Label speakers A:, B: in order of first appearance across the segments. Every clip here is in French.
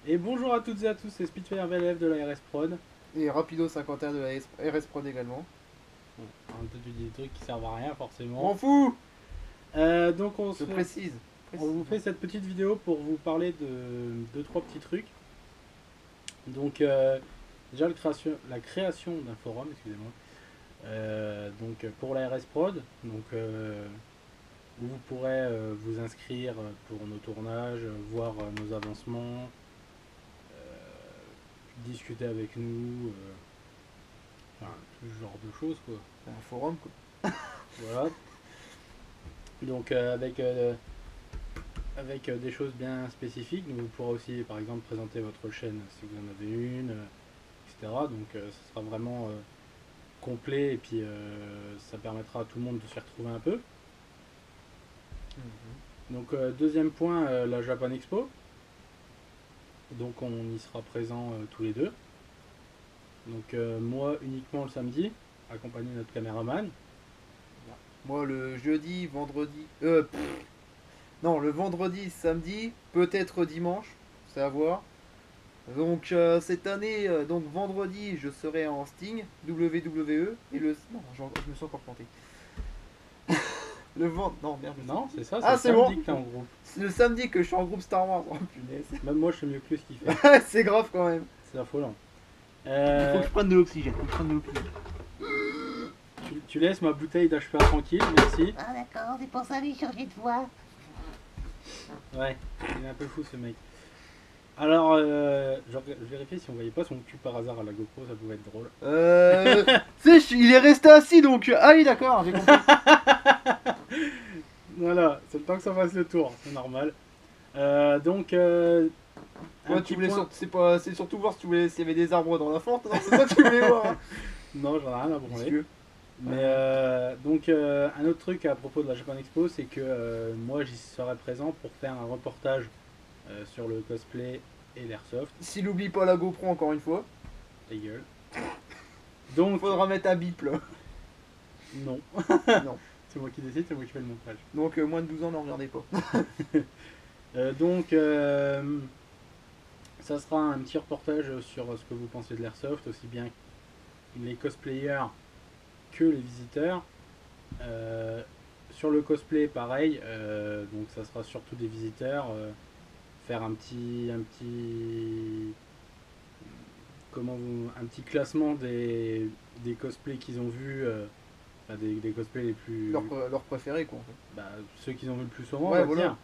A: Et bonjour à toutes et à tous, c'est Spitfire VLF de la RS Prod.
B: Et Rapido 51 de la RS Prod également.
A: Bon, on a peut-être des trucs qui servent à rien forcément.
B: M'en fous.
A: Donc
B: Je précise.
A: on vous fait cette petite vidéo pour vous parler de deux trois petits trucs. Donc déjà la création d'un forum, excusez-moi. Donc pour la RS Prod, où vous pourrez vous inscrire pour nos tournages, voir nos avancements, discuter avec nous, enfin tout ce genre de choses quoi.
B: C'est un forum quoi.
A: Voilà. Donc avec des choses bien spécifiques, donc vous pourrez aussi par exemple présenter votre chaîne si vous en avez une, etc. Donc ce sera vraiment complet et puis ça permettra à tout le monde de s'y retrouver un peu. Donc deuxième point, la Japan Expo. Donc on y sera présent tous les deux. Donc moi uniquement le samedi, accompagné de notre caméraman.
B: Moi le jeudi, vendredi. Non, le vendredi, samedi, peut-être dimanche, c'est à voir. Donc cette année, donc vendredi, je serai en Sting, WWE, et le. Non, je me suis encore planté. Non, merde, je sais
A: Non,
B: plus.
A: c'est ça, c'est
B: Ah,
A: le
B: c'est bon.
A: samedi que t'es en groupe.
B: C'est le samedi que je suis en groupe Star Wars. Oh punaise.
A: Même moi je sais mieux que lui ce qu'il fait.
B: C'est grave quand même.
A: C'est affolant.
B: Il faut que
A: Euh,
B: je prenne de l'oxygène. Faut que je prenne de l'oxygène.
A: tu laisses ma bouteille d'HPA tranquille, merci.
C: Ah d'accord, c'est pour ça lui changer de voix.
A: Ouais, il est un peu fou ce mec. Alors, je vérifiais si on voyait pas son cul par hasard à la GoPro, ça pouvait être drôle.
B: Tu sais, il est resté assis donc. Ah oui, d'accord, j'ai compris.
A: Voilà, c'est le temps que ça fasse le tour, c'est normal. Donc, un
B: Ouais, tu
A: petit
B: voulais
A: point.
B: c'est surtout voir si tu voulais s'il y avait des arbres dans la fente. Non, c'est ça que tu voulais voir. Hein.
A: Non, j'en ai rien à branler.
B: Vicieux.
A: Mais donc, un autre truc à propos de la Japan Expo, c'est que moi j'y serai présent pour faire un reportage sur le cosplay et l'airsoft.
B: S'il oublie pas la GoPro encore une fois,
A: Ta gueule. Donc,
B: faudra mettre un bip là.
A: non.
B: Non.
A: C'est moi qui décide, c'est moi qui fais le montage.
B: Donc moins de 12 ans, n'en regardez pas.
A: Donc, ça sera un petit reportage sur ce que vous pensez de l'airsoft, aussi bien les cosplayers que les visiteurs. Sur le cosplay, pareil, donc ça sera surtout des visiteurs. Faire un petit classement des cosplays qu'ils ont vus, enfin, des cosplays les plus,
B: Leur préféré quoi en fait.
A: bah, ceux qu'ils ont vus le plus souvent, on
B: Ouais,
A: va
B: voilà.
A: dire.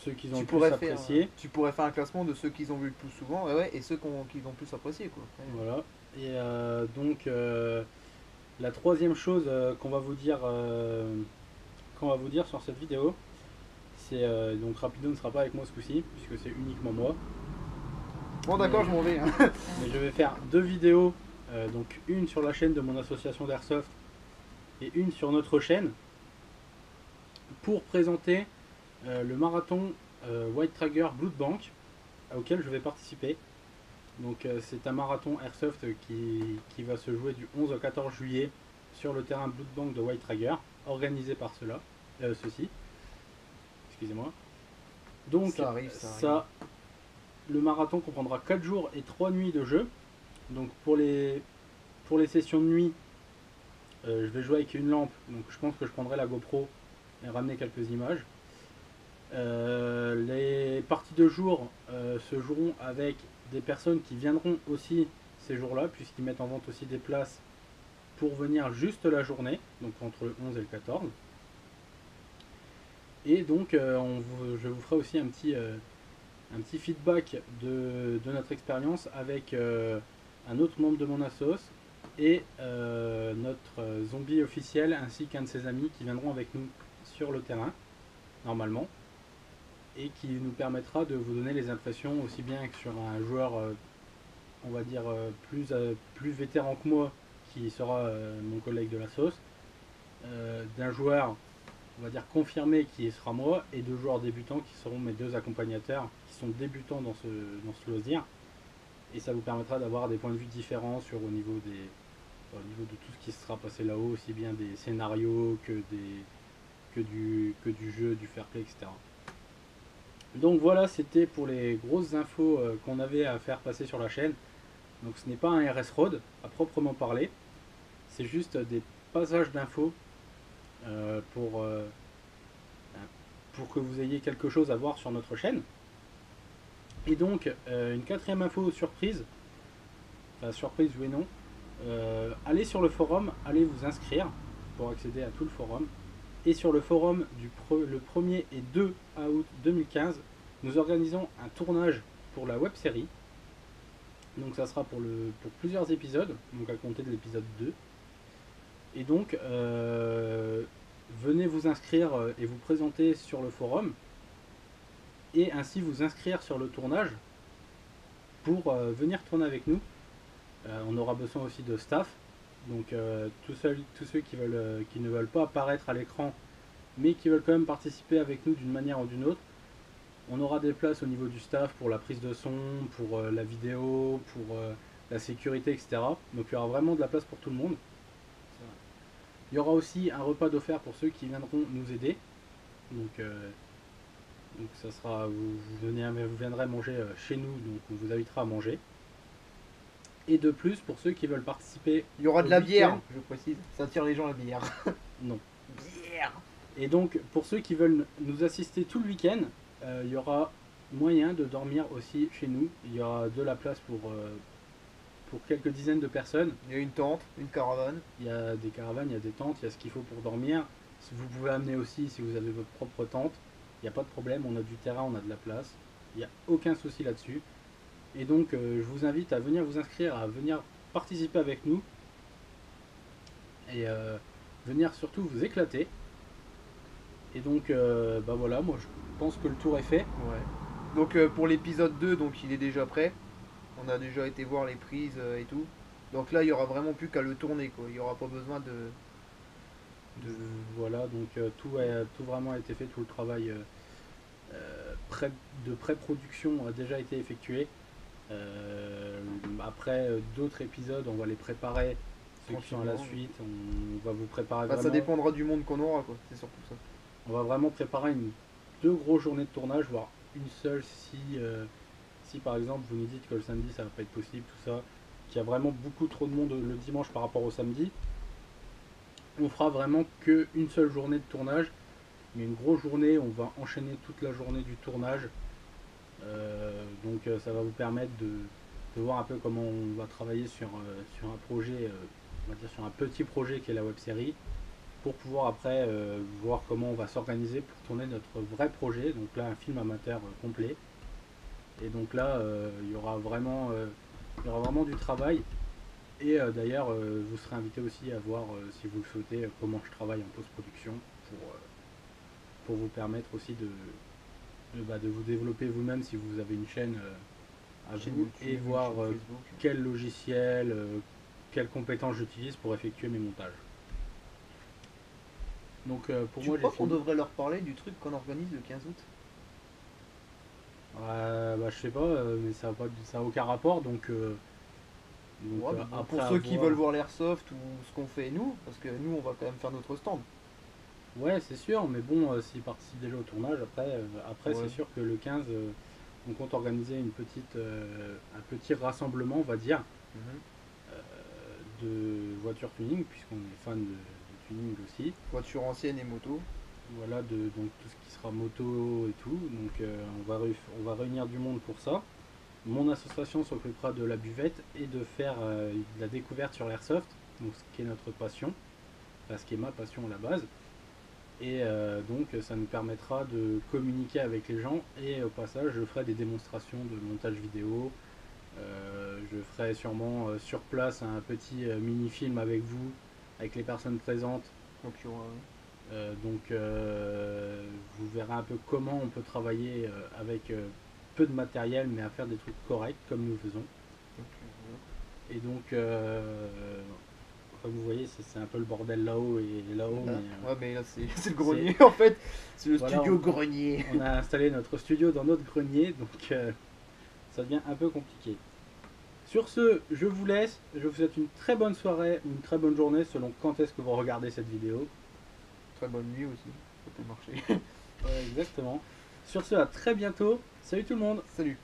A: Ceux qu'ils ont
B: Tu
A: le plus
B: pourrais, faire,
A: apprécié.
B: tu pourrais faire un classement de ceux qu'ils ont vu le plus souvent et ceux qu'ils ont plus apprécié quoi.
A: Voilà. Et donc la troisième chose qu'on va vous dire sur cette vidéo, c'est donc Rapido ne sera pas avec moi ce coup-ci puisque c'est uniquement moi.
B: Bon d'accord,
A: Mais,
B: je m'en vais. Hein.
A: mais je vais faire deux vidéos, donc une sur la chaîne de mon association d'Airsoft et une sur notre chaîne pour présenter le marathon White Trager Blood Bank auquel je vais participer. Donc c'est un marathon Airsoft qui va se jouer du 11 au 14 juillet sur le terrain Blood Bank de White Trager, organisé par ceux-ci. Excusez-moi. Donc
B: Ça arrive, ça arrive.
A: le marathon comprendra 4 jours et 3 nuits de jeu. Donc pour les sessions de nuit, je vais jouer avec une lampe. Donc je pense que je prendrai la GoPro et ramener quelques images. Les parties de jour se joueront avec des personnes qui viendront aussi ces jours-là, puisqu'ils mettent en vente aussi des places pour venir juste la journée, donc entre le 11 et le 14. Et donc je vous ferai aussi un petit feedback de notre expérience avec un autre membre de mon assos et notre zombie officiel ainsi qu'un de ses amis qui viendront avec nous sur le terrain, normalement, et qui nous permettra de vous donner les impressions aussi bien que sur un joueur, on va dire, plus vétéran que moi, qui sera mon collègue de la sauce, d'un joueur, on va dire, confirmé qui sera moi, et de joueurs débutants qui seront mes deux accompagnateurs, qui sont débutants dans ce loisir. Et ça vous permettra d'avoir des points de vue différents au niveau de tout ce qui sera passé là-haut, aussi bien des scénarios que du jeu, du fair play, etc. Donc voilà, c'était pour les grosses infos qu'on avait à faire passer sur la chaîne. Donc ce n'est pas un RS Road à proprement parler, c'est juste des passages d'infos euh, pour, euh, pour que vous ayez quelque chose à voir sur notre chaîne. Et donc une quatrième info surprise, enfin surprise oui et non, allez sur le forum, allez vous inscrire pour accéder à tout le forum. Et sur le forum le 1er et 2 août 2015, nous organisons un tournage pour la web série. Donc ça sera pour plusieurs épisodes, donc à compter de l'épisode 2. Et donc venez vous inscrire et vous présenter sur le forum et ainsi vous inscrire sur le tournage pour venir tourner avec nous. On aura besoin aussi de staff, donc tous ceux qui ne veulent pas apparaître à l'écran mais qui veulent quand même participer avec nous d'une manière ou d'une autre. On aura des places au niveau du staff pour la prise de son, pour la vidéo, pour la sécurité, etc. Donc il y aura vraiment de la place pour tout le monde. Il y aura aussi un repas d'offert pour ceux qui viendront nous aider. Donc ça sera, vous viendrez manger chez nous, donc on vous invitera à manger. Et de plus, pour ceux qui veulent participer...
B: Il y aura de la bière,
A: week-end,
B: je précise. Ça attire les gens la bière.
A: non.
B: Bière.
A: Et donc, pour ceux qui veulent nous assister tout le week-end, il y aura moyen de dormir aussi chez nous. Il y aura de la place pour quelques dizaines de personnes.
B: Il y a une tente, une caravane.
A: Il y a des caravanes, il y a des tentes, il y a ce qu'il faut pour dormir. Vous pouvez amener aussi, si vous avez votre propre tente, il n'y a pas de problème, on a du terrain, on a de la place. Il n'y a aucun souci là-dessus. Et donc, je vous invite à venir vous inscrire, à venir participer avec nous. Et venir surtout vous éclater. Et donc, bah voilà, moi je pense que le tour est fait.
B: Ouais. Donc pour l'épisode 2, donc il est déjà prêt. On a déjà été voir les prises et tout. Donc là, il y aura vraiment plus qu'à le tourner, quoi. Il n'y aura pas besoin de...
A: Voilà, donc tout vraiment a été fait, tout le travail de pré-production a déjà été effectué. Après d'autres épisodes, on va les préparer, ceux qui sont à la
B: Tranquillement.
A: suite, on va vous préparer
B: Bah, ça
A: vraiment.
B: dépendra du monde qu'on aura, quoi. C'est surtout ça.
A: On va vraiment préparer deux grosses journées de tournage, voire une seule si par exemple vous nous dites que le samedi ça va pas être possible, tout ça, qu'il y a vraiment beaucoup trop de monde le dimanche par rapport au samedi. On fera vraiment qu'une seule journée de tournage, mais une grosse journée, on va enchaîner toute la journée du tournage. Donc ça va vous permettre de voir un peu comment on va travailler sur un projet, on va dire sur un petit projet qui est la web série, pour pouvoir après voir comment on va s'organiser pour tourner notre vrai projet, donc là un film amateur complet. Et donc là il y aura vraiment du travail. Et d'ailleurs vous serez invité aussi à voir si vous le souhaitez comment je travaille en post-production pour vous permettre aussi de vous développer vous-même si vous avez une chaîne à
B: Chaîne
A: vous
B: YouTube,
A: et voir
B: chaîne Facebook.
A: quel logiciel, quelles compétences j'utilise pour effectuer mes montages. Donc pour
B: Tu
A: moi
B: crois
A: j'ai
B: qu'on
A: fini.
B: devrait leur parler du truc qu'on organise le 15 août?
A: Bah, je sais pas, mais ça a aucun rapport
B: Ouais, mais bon,
A: après
B: pour ceux qui
A: avoir-
B: veulent voir l'airsoft ou ce qu'on fait nous, parce que nous on va quand même faire notre stand.
A: Ouais, c'est sûr, mais bon, s'ils participent déjà au tournage, après
B: Ouais.
A: c'est sûr que le 15, on compte organiser un petit rassemblement, on va dire, de voitures tuning, puisqu'on est fan de tuning aussi.
B: Voiture ancienne et moto.
A: Voilà, donc tout ce qui sera moto et tout. Donc on va réunir du monde pour ça. Mon association s'occupera de la buvette et de faire de la découverte sur l'airsoft, donc ce qui est notre passion, enfin, ce qui est ma passion à la base. Et donc ça nous permettra de communiquer avec les gens et au passage je ferai des démonstrations de montage vidéo. Je ferai sûrement sur place un petit mini-film avec vous, avec les personnes présentes.
B: Donc il y aura.
A: Vous verrez un peu comment on peut travailler avec peu de matériel mais à faire des trucs corrects comme nous faisons. Et donc comme vous voyez c'est un peu le bordel là-haut et là-haut.
B: Là.
A: Mais,
B: Ouais, mais là c'est le grenier en fait. C'est le
A: Voilà,
B: studio grenier.
A: on a installé notre studio dans notre grenier, donc ça devient un peu compliqué. Sur ce, je vous laisse, je vous souhaite une très bonne soirée ou une très bonne journée selon quand est-ce que vous regardez cette vidéo.
B: Très bonne nuit aussi. Ça peut marcher.
A: Ouais, exactement. Sur ce, à très bientôt. Salut tout le monde.
B: Salut.